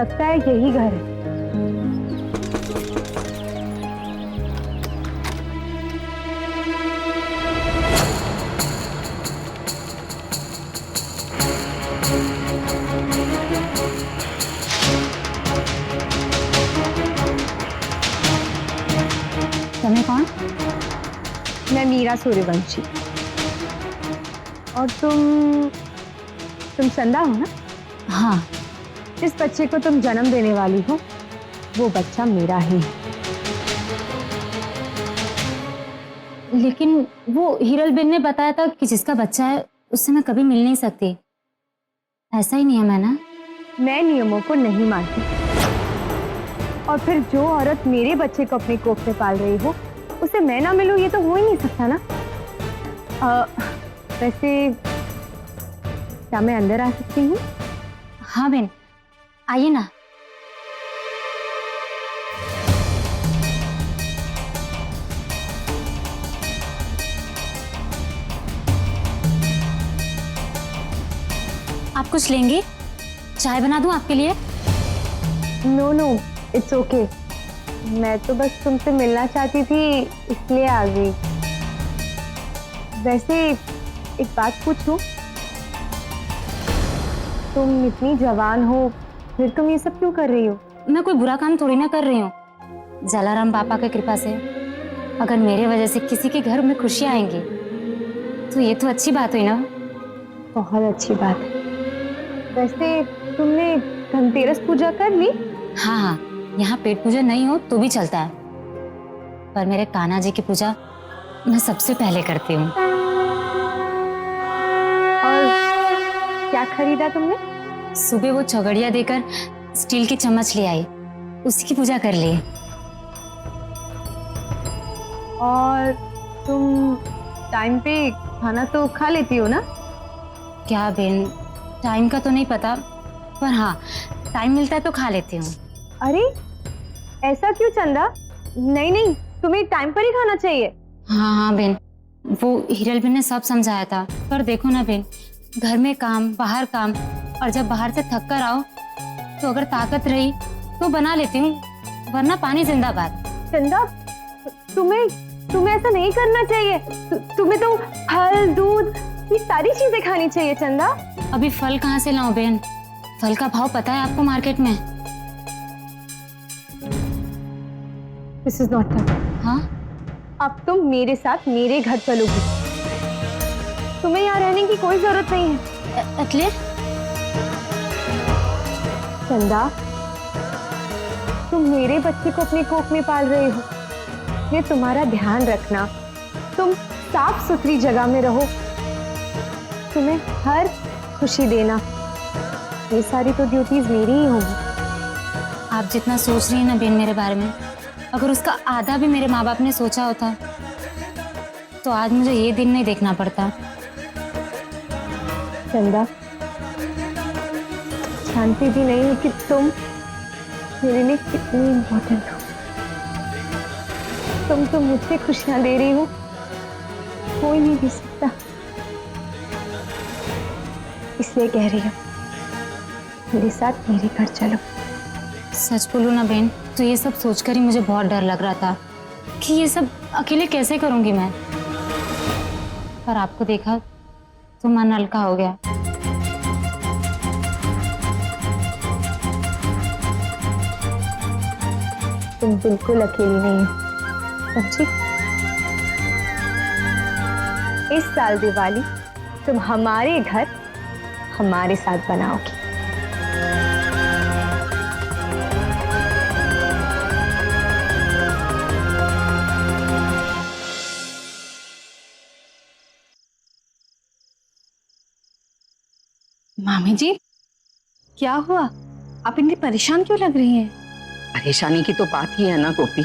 लगता है यही घर है। तुम्हें कौन? मैं मीरा सूर्यवंशी। और तुम चंदा हो ना? हाँ। जिस बच्चे को तुम जन्म देने वाली हो वो बच्चा मेरा ही है। लेकिन वो हिरल बेन ने बताया था कि जिसका बच्चा है उससे मैं कभी मिल नहीं सकती। ऐसा ही नियम है ना? मैं नियमों को नहीं मानती। और फिर जो औरत मेरे बच्चे को अपने कोख में पाल रही हो उसे मैं ना मिलूं, ये तो हो ही नहीं सकता ना। वैसे क्या मैं अंदर आ सकती हूँ? हाँ बेन, आइए ना। आप कुछ लेंगे? चाय बना दूं आपके लिए? No, it's okay. मैं तो बस तुमसे मिलना चाहती थी इसलिए आ गई। वैसे एक बात पूछूं? तुम इतनी जवान हो फिर तुम ये सब क्यों कर रही हो? मैं कोई बुरा काम थोड़ी ना कर रही हूँ। जलाराम पापा की कृपा से अगर मेरे वजह से किसी के घर में खुशियाँ आएंगी तो ये तो अच्छी बात हुई ना। बहुत अच्छी बात है। वैसे तुमने धनतेरस पूजा कर ली? हाँ, यहाँ पेट पूजा नहीं हो तो भी चलता है, पर मेरे कान्हा जी की पूजा मैं सबसे पहले करती हूँ। और क्या खरीदा तुमने? सुबह वो चौगड़िया देकर स्टील की चम्मच ले आई, उसी की पूजा कर ली। और तुम टाइम पे खाना तो खा लेती हो ना? क्या बेन, टाइम का तो नहीं पता, पर हाँ टाइम मिलता है तो खा लेती हूँ। अरे ऐसा क्यों चंदा? नहीं, तुम्हें टाइम पर ही खाना चाहिए। हाँ बेन, वो हिरल बेन ने सब समझाया था, पर देखो ना बेन, घर में काम बाहर काम, और जब बाहर से थक कर आओ तो अगर ताकत रही तो बना लेती हूँ, वरना पानी जिंदाबाद। चंदा तुम्हें ऐसा नहीं करना चाहिए। तुम्हें तो फल दूध ये सारी चीजें खानी चाहिए चंदा। अभी फल कहाँ से लाऊं बेन? फल का भाव पता है आपको मार्केट में? This is not fun. हाँ, अब तुम मेरे साथ मेरे घर चलोगी। तुम्हें यहाँ रहने की कोई जरूरत नहीं है। अतले? चंदा, तुम मेरे बच्चे को अपने कोख में पाल रहे हो, ये तुम्हारा ध्यान रखना। तुम साफ सुथरी जगह में रहो, तुम्हें हर खुशी देना, ये सारी तो ड्यूटीज मेरी ही होंगी। आप जितना सोच रही हैं ना बेन मेरे बारे में, अगर उसका आधा भी मेरे माँ बाप ने सोचा होता तो आज मुझे ये दिन नहीं देखना पड़ता। चंदा, जानती भी नहीं हो कि तुम मेरे लिए कितनी इम्पोर्टेंट हो। तुम तो मुझसे खुशियां दे रही हो, कोई नहीं दे सकता। इसलिए कह रही हूँ, मेरे साथ मेरे घर चलो। सच बोलूं ना बेन, तो ये सब सोचकर ही मुझे बहुत डर लग रहा था कि ये सब अकेले कैसे करूंगी मैं, पर आपको देखा तो मन हल्का हो गया। तुम बिल्कुल अकेली नहीं हो, समझी? इस साल दिवाली तुम हमारे घर हमारे साथ बनाओगी। मामी जी, क्या हुआ? आप इतनी परेशान क्यों लग रही हैं? परेशानी की तो बात ही है ना गोपी।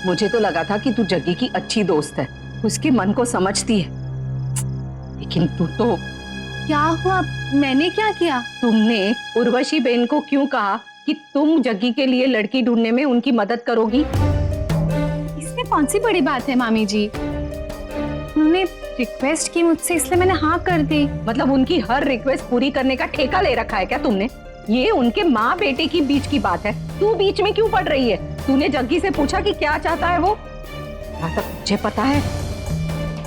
मुझे तो लगा था कि तू जग्गी की अच्छी दोस्त है, उसके मन को समझती है, लेकिन तू तो। क्या हुआ? मैंने क्या किया? तुमने उर्वशी बेन को क्यों कहा कि तुम जग्गी के लिए लड़की ढूंढने में उनकी मदद करोगी? इसमें कौन सी बड़ी बात है मामी जी? उन्होंने रिक्वेस्ट की मुझसे, इसलिए मैंने हाँ कर दी। मतलब उनकी हर रिक्वेस्ट पूरी करने का ठेका ले रखा है क्या तुमने? ये उनके माँ बेटे की बीच की बात है, तू बीच में क्यों पड़ रही है? तूने जग्गी से पूछा कि क्या चाहता है वो? जहाँ तक मुझे पता है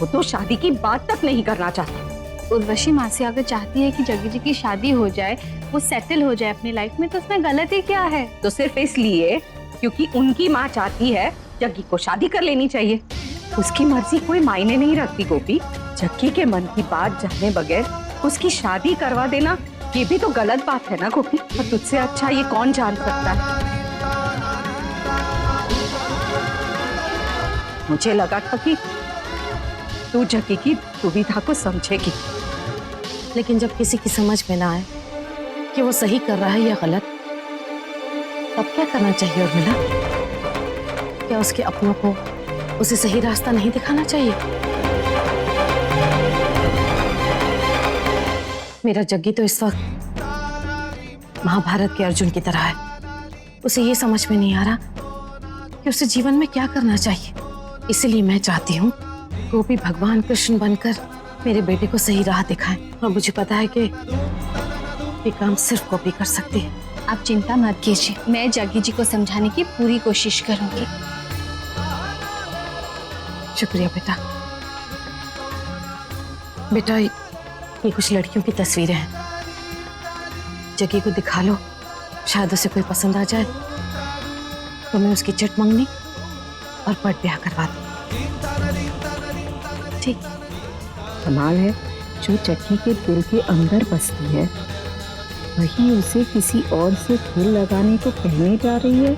वो तो शादी की बात तक नहीं करना चाहता। उर्वशी मासी अगर चाहती है कि जग्गी जी की शादी हो जाए, वो सेटल हो जाए अपनी लाइफ में, तो उसमें गलती क्या है? तो सिर्फ इसलिए क्योंकि उनकी माँ चाहती है जग्गी को शादी कर लेनी चाहिए। उसकी मर्जी कोई मायने नहीं रखती गोपी। जग्गी के मन की बात जाने बगैर उसकी शादी करवा देना ये भी तो गलत बात है ना गोपी। और तुझसे अच्छा ये कौन जान सकता है? मुझे लगा था कि तू जग्गी की दुविधा को समझेगी, लेकिन जब किसी की समझ में ना आए कि वो सही कर रहा है या गलत, तब क्या करना चाहिए उर्मिला? क्या उसके अपनों को उसे सही रास्ता नहीं दिखाना चाहिए? मेरा जग्गी तो इस वक्त महाभारत के अर्जुन की तरह है। उसे ये समझ में नहीं आ रहा कि उसे जीवन में क्या करना चाहिए। इसलिए मैं चाहती हूँ गोपी भगवान कृष्ण बनकर मेरे बेटे को सही राह दिखाएं। और मुझे पता है कि ये काम सिर्फ गोपी कर सकती है। आप चिंता मत कीजिए, मैं जग्गी जी को समझाने की पूरी कोशिश करूंगी। शुक्रिया बेटा। बेटा ये कुछ लड़कियों की तस्वीरें हैं, जग्गी को दिखा लो, शायद उसे कोई पसंद आ जाए तो मैं उसकी चिट मंगनी और पट ब्याह करवा दूं। ठीक। कमाल है, जो जग्गी के दिल के अंदर बसती है वही उसे किसी और से खेल लगाने को कहने जा रही है।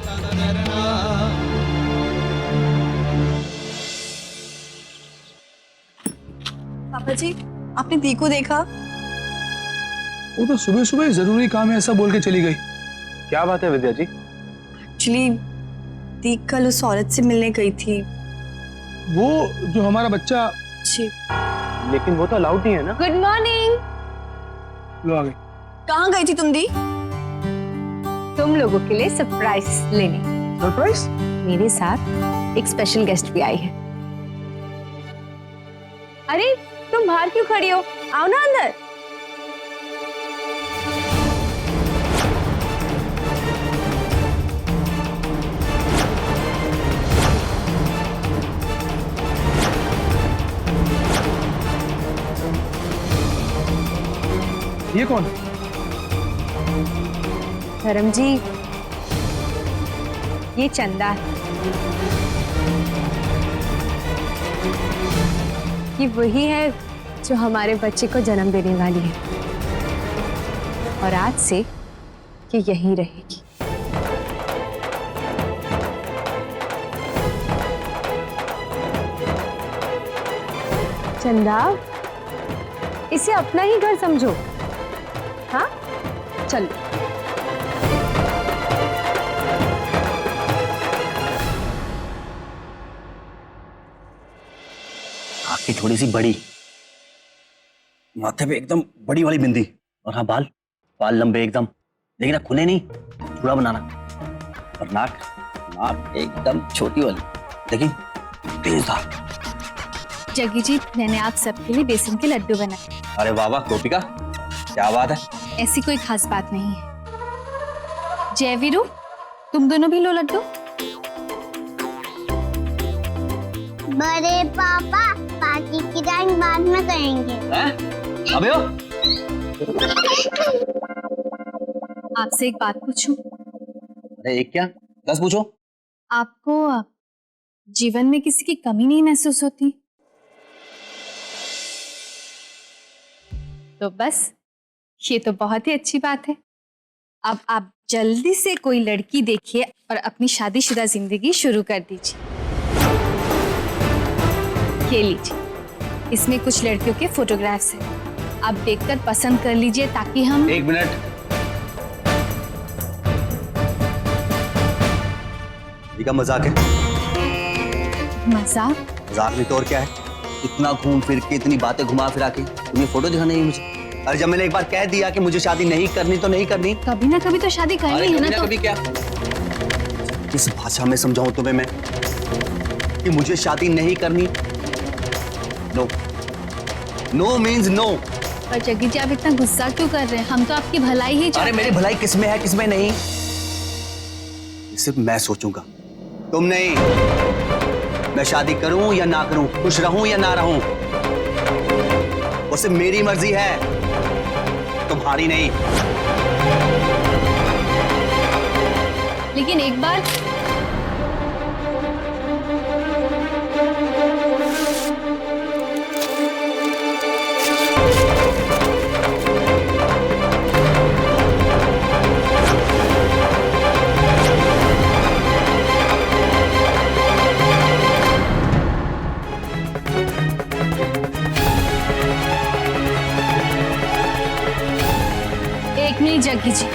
पापा जी, आपने दी को देखा? वो तो सुबह सुबह जरूरी काम है ऐसा बोल के चली गई। क्या बात है विद्या जी? एक्चुअली दी कल उस औरत से मिलने गई थी। वो जो हमारा बच्चा। जी। लेकिन वो तो अलाउड नहीं है ना। Good morning. लो आ गई। कहाँ गई थी तुम दी? तुम लोगों के लिए सरप्राइज लेने सरप्राइज? मेरे साथ एक स्पेशल गेस्ट भी आई है। अरे तुम बाहर क्यों खड़ी हो? आओ ना अंदर। ये कौन? धर्म जी, ये चंदा है। ये वही है जो हमारे बच्चे को जन्म देने वाली है और आज से ये यहीं रहेगी। चंदा, इसे अपना ही घर समझो। हाँ, चलो। आँखें थोड़ी सी बड़ी, माथे पे एकदम बड़ी वाली बिंदी, और हाँ बाल बाल लंबे एकदम, लेकिन ना खुले नहीं, चूड़ा बनाना। और नाक नाक एकदम छोटी वाली, लेकिन तेजदार। जग्गी जी, मैंने आप सबके लिए बेसन के लड्डू बनाए। अरे वाह वाह गोपिका, क्या बात है। ऐसी कोई खास बात नहीं है। जयवीरू, तुम दोनों भी लो लड्डू। बड़े पापा, पार्टी की डांस बाद में करेंगे। अबे ओ, आपसे एक बात पूछूं? अरे एक क्या 10 पूछो। आपको जीवन में किसी की कमी नहीं महसूस होती? तो बस ये तो बहुत ही अच्छी बात है। अब आप जल्दी से कोई लड़की देखिए और अपनी शादीशुदा जिंदगी शुरू कर दीजिए। ये लीजिए, इसमें कुछ लड़कियों के फोटोग्राफ्स हैं। आप देखकर पसंद कर लीजिए ताकि हम। एक मिनट, ये का मजाक है? मजाक? मजाक नहीं तो और क्या है। इतना घूम फिर के, इतनी बातें घुमा फिरा के तुम्हें फोटो दिखाने है मुझे। अरे जब मैंने एक बार कह दिया कि मुझे शादी नहीं करनी तो नहीं करनी। कभी ना कभी तो शादी करनी है ना। तो कभी क्या, किस भाषा में समझाऊं तुम्हें मैं कि मुझे शादी नहीं करनी? No, no means no. पर जग्गी जी, आप इतना गुस्सा क्यों कर रहे हैं? हम तो आपकी भलाई ही अरे चाहते मेरी हैं। भलाई किसमें है किसमें नहीं, सिर्फ मैं सोचूंगा, तुम नहीं। मैं शादी करूं या ना करूं, खुश रहूं या ना रहूं, वो सिर्फ मेरी मर्जी है, तुम्हारी नहीं। लेकिन एक बार एक मिनट जग्गी जी,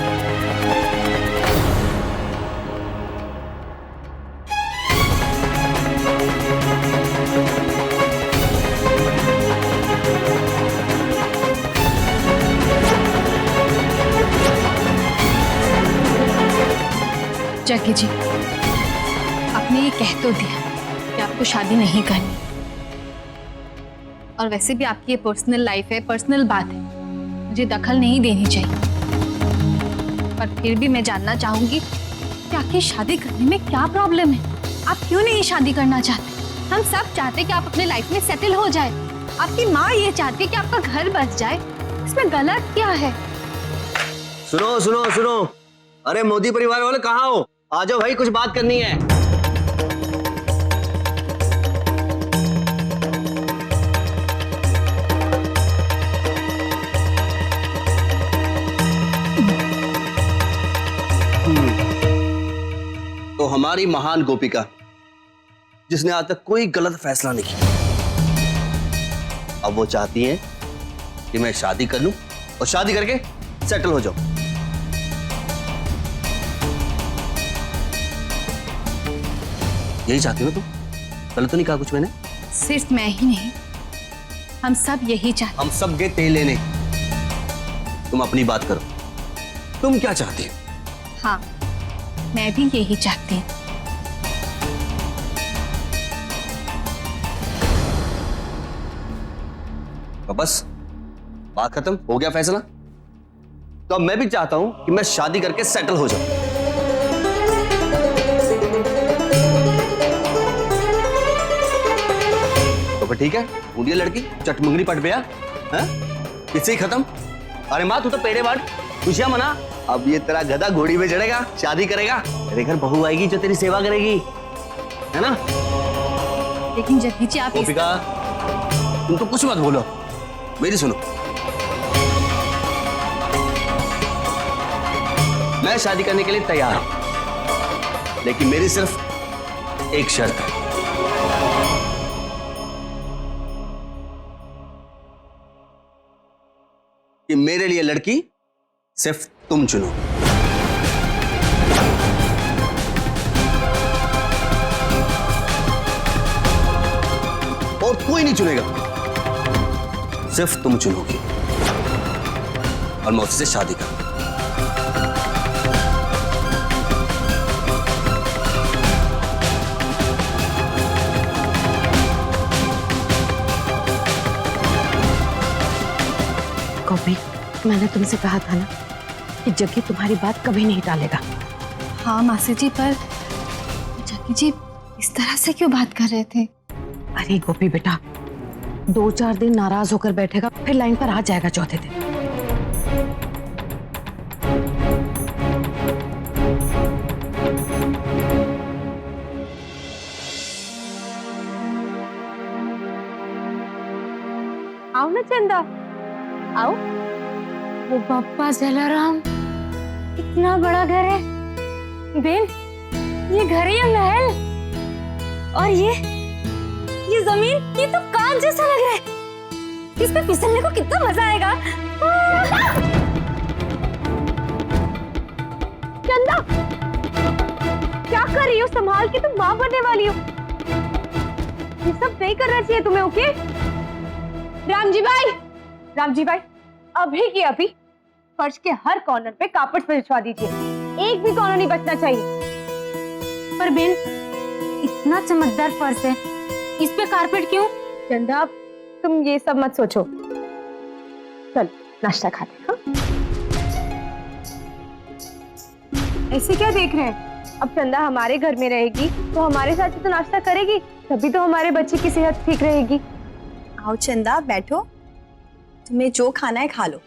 जग्गी जी, आपने ये कह तो दिया कि आपको शादी नहीं करनी, और वैसे भी आपकी ये पर्सनल लाइफ है, पर्सनल बात है, मुझे दखल नहीं देनी चाहिए। पर फिर भी मैं जानना चाहूंगी कि आखिर शादी करने में क्या प्रॉब्लम है? आप क्यों नहीं शादी करना चाहते? हम सब चाहते कि आप अपने लाइफ में सेटल हो जाए। आपकी माँ ये चाहती है कि आपका घर बस जाए, इसमें गलत क्या है? सुनो सुनो सुनो, अरे मोदी परिवार वाले कहाँ हो? आ जाओ भाई, कुछ बात करनी है। तो हमारी महान गोपिका, जिसने आज तक कोई गलत फैसला नहीं किया, अब वो चाहती है कि मैं शादी कर लूं और शादी करके सेटल हो जाऊं। यही चाहती हो तुम? गलत तो नहीं कहा कुछ मैंने? सिर्फ मैं ही नहीं, हम सब यही चाहते। हम सब गए तेल लेने, तुम अपनी बात करो, तुम क्या चाहती हो? हाँ, मैं भी यही चाहती हूँ। तो बस बात खत्म हो गया, फैसला। तो अब मैं भी चाहता हूं कि मैं शादी करके सेटल हो जाऊं। तो फिर ठीक है, बूढ़ी लड़की चटमुंगनी पट गया, किससे ही खत्म। अरे माँ, तू तो पेड़े बांट, खुशियां मना। अब ये तेरा गधा घोड़ी में चढ़ेगा, शादी करेगा, तेरे घर बहू आएगी जो तेरी सेवा करेगी, है ना? लेकिन जग्गी जी, आप गोपिका, तुम तो कुछ मत बोलो, मेरी सुनो। मैं शादी करने के लिए तैयार हूं, लेकिन मेरी सिर्फ एक शर्त है। कि मेरे लिए लड़की सिर्फ तुम चुनो। और कोई नहीं चुनेगा, सिर्फ तुम चुनोगी, और मैं उससे शादी करूंगा। गोपी, मैंने तुमसे कहा था ना कि जग्गी तुम्हारी बात कभी नहीं टालेगा। हाँ मासी जी, पर जग्गी जी इस तरह से क्यों बात कर रहे थे? अरे गोपी बेटा, 2-4 दिन नाराज होकर बैठेगा, फिर लाइन पर आ जाएगा चौथे दिन। आओ ना चंदा, आओ। वो पप्पा जलाराम, इतना बड़ा घर है। बेन, ये घर या महल? और ये जमीन, ये तो कांच जैसा लग रहा है। इस पे फिसलने को कितना मजा आएगा। चंदा, क्या कर रही हो? संभाल के, तुम माँ बनने वाली हो। ये सब नहीं करना चाहिए तुम्हें, ओके? रामजी भाई, अभी की अभी फर्श के हर कॉर्नर पे कार्पेट बिछवा दीजिए, एक भी कॉर्नर नहीं बचना चाहिए। पर बेन, इतना चमकदार फर्श है, इस पे कारपेट क्यों? चंदा, तुम ये सब मत सोचो। चल नाश्ता खाते हैं। हाँ? ऐसे क्या देख रहे हैं? अब चंदा हमारे घर में रहेगी तो हमारे साथ ही तो नाश्ता करेगी, तभी तो हमारे बच्चे की सेहत ठीक रहेगी। आओ चंदा बैठो, तुम्हें जो खाना है खा लो।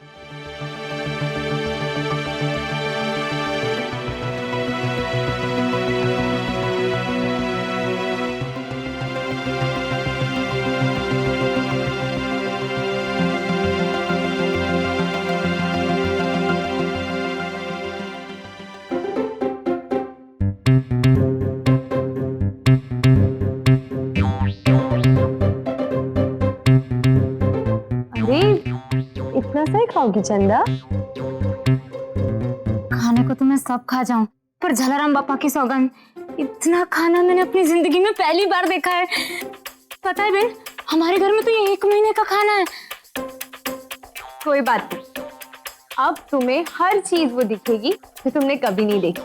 अरे इतना सा ही खाओगी चंदा? खाने को तो मैं सब खा जाऊं, पर जलाराम बापा की सौगंध, इतना खाना मैंने अपनी जिंदगी में पहली बार देखा है। पता है बेन, हमारे घर में तो ये 1 महीने का खाना है। कोई बात नहीं, अब तुम्हें हर चीज वो दिखेगी जो तुमने कभी नहीं देखी।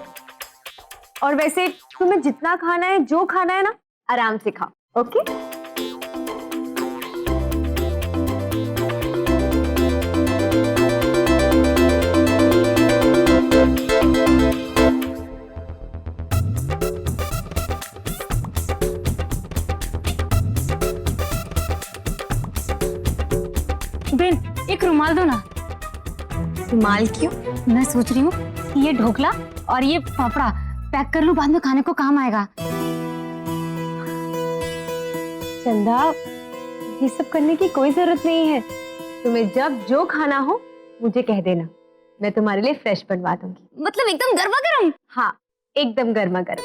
और वैसे तुम्हें जितना खाना है, जो खाना है ना, आराम से खाओ। ओके? बेन, एक रुमाल दो ना। रुमाल क्यों? मैं सोच रही हूँ कि ये ढोकला और ये फाफड़ा पैक कर लूं, बाद में खाने को काम आएगा। चंदा, ये सब करने की कोई जरूरत नहीं है। तुम्हें जब जो खाना हो मुझे कह देना, मैं तुम्हारे लिए फ्रेश बनवा दूंगी। मतलब एकदम गर्मा गर्म? हाँ, एकदम गर्मा गर्म।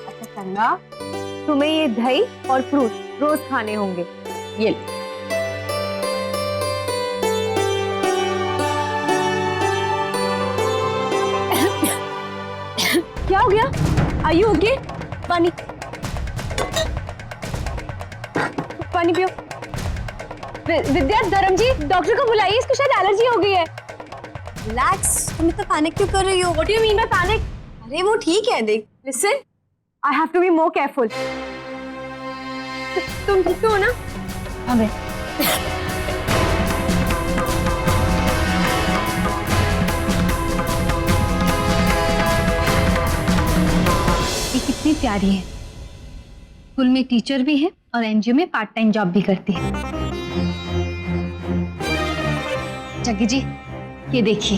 अच्छा चंदा, तुम्हें ये दही और फ्रूट रोज खाने होंगे। ये लो। क्या हो गया? Are you okay? पानी पानी पियो। विद्या, धर्मजी, डॉक्टर को बुलाइए, इसको शायद एलर्जी हो गई है। रिलैक्स, तुम इतना पैनिक क्यों कर रही हो? What do you mean by panic? अरे वो ठीक है, देख। Listen, I have to be more careful. तुम ठीक तो हो ना? अबे ये कितनी प्यारी है, स्कूल में टीचर भी है और एनजीओ में पार्ट टाइम जॉब भी करती है। जग्गी जी, ये देखिए,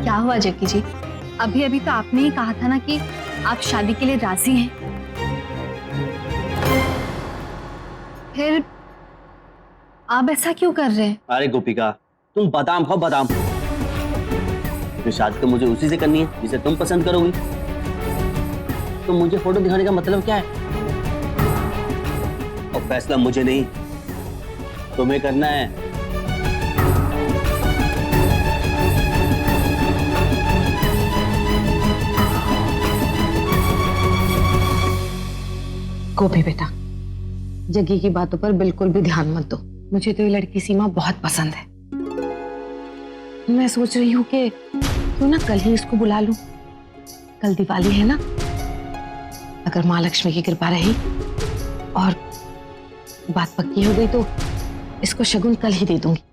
क्या हुआ जग्गी जी? अभी अभी तो आपने ही कहा था ना कि आप शादी के लिए राजी हैं। फिर आप ऐसा क्यों कर रहे हैं? अरे गोपिका, तुम बादाम खाओ बादाम। तो शादी तो मुझे उसी से करनी है जिसे तुम पसंद करोगी। तो मुझे फोटो दिखाने का मतलब क्या है? और फैसला मुझे नहीं, तुम्हें करना है। गोपी बेटा, जग्गी की बातों पर बिल्कुल भी ध्यान मत दो। मुझे तो ये लड़की सीमा बहुत पसंद है। मैं सोच रही हूँ कि क्यों ना कल ही इसको बुला लूं। कल दिवाली है ना, अगर माँ लक्ष्मी की कृपा रही और बात पक्की हो गई तो इसको शगुन कल ही दे दूंगी,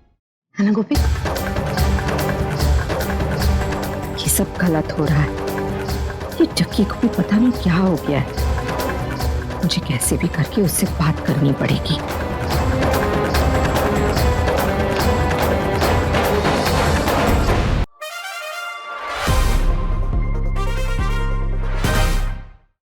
है ना गोपी? ये सब गलत हो रहा है। ये जग्गी को भी पता नहीं क्या हो गया है। मुझे कैसे भी करके उससे बात करनी पड़ेगी।